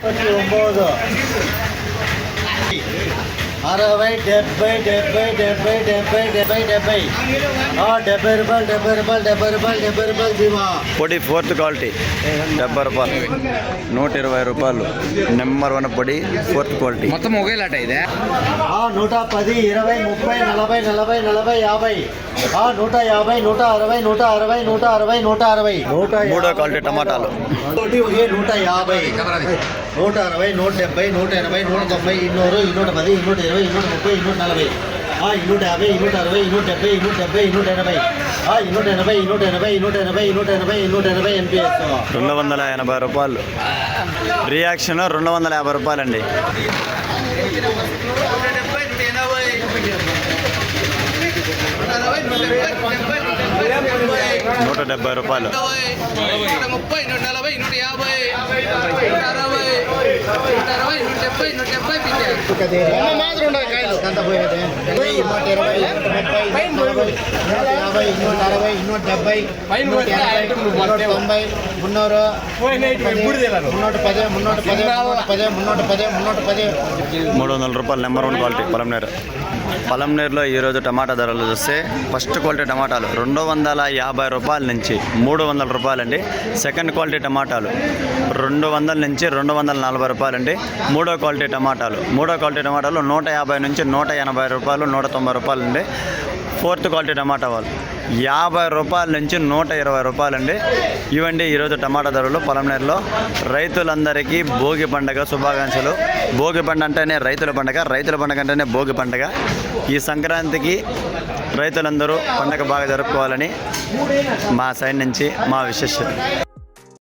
60, 70, 70, 70 రూపాయలు జీవా పొడి fourth quality 70 రూపాయలు, 120 రూపాయలు. నెంబర్ 1 పొడి ఫోర్త్ క్వాలిటీ. మొత్తం ఒకేలాట ఇదే. 110, 20, 30, 40, 40, 40, 50. 150, 160, 160, 160, 160. మూడో క్వాలిటీ టమాటాలు 150, 160, 170, 180, 190, 210, 210, 220, 230, 240. 250, 260, 270, 280, 280. 180, 180, 180, 180, 180 NPS. 280 రూపాయలు. రియాక్షన్ 250 రూపాయలండి. 170 రూపాయలు. 300 రూపాయలు. Number 1 quality Palamaner. పలంనేరులో ఈరోజు టమాటా ధరలు చూస్తే ఫస్ట్ క్వాలిటీ టమాటాలు 250 రూపాయల నుంచి 300 రూపాయలండి. సెకండ్ క్వాలిటీ టమాటాలు 200 నుంచి 240 రూపాయలండి. మూడో క్వాలిటీ టమాటాలు 150 నుంచి 180 రూపాయలు, 190 రూపాయలండి. ఫోర్త్ క్వాలిటీ టమాటా వాళ్ళు 50 రూపాయల నుంచి 120 రూపాయలండి. ఇవండి ఈరోజు టమాటా ధరలు పలంనేరులో. రైతులందరికీ భోగి పండుగ శుభాకాంక్షలు. భోగి పండుగ అంటేనే రైతుల పండుగ, రైతుల పండుగ అంటేనే భోగి పండుగ. ఈ సంక్రాంతికి రైతులందరూ పండుగ బాగా జరుపుకోవాలని మా సైడ్ నుంచి మా విశేషం.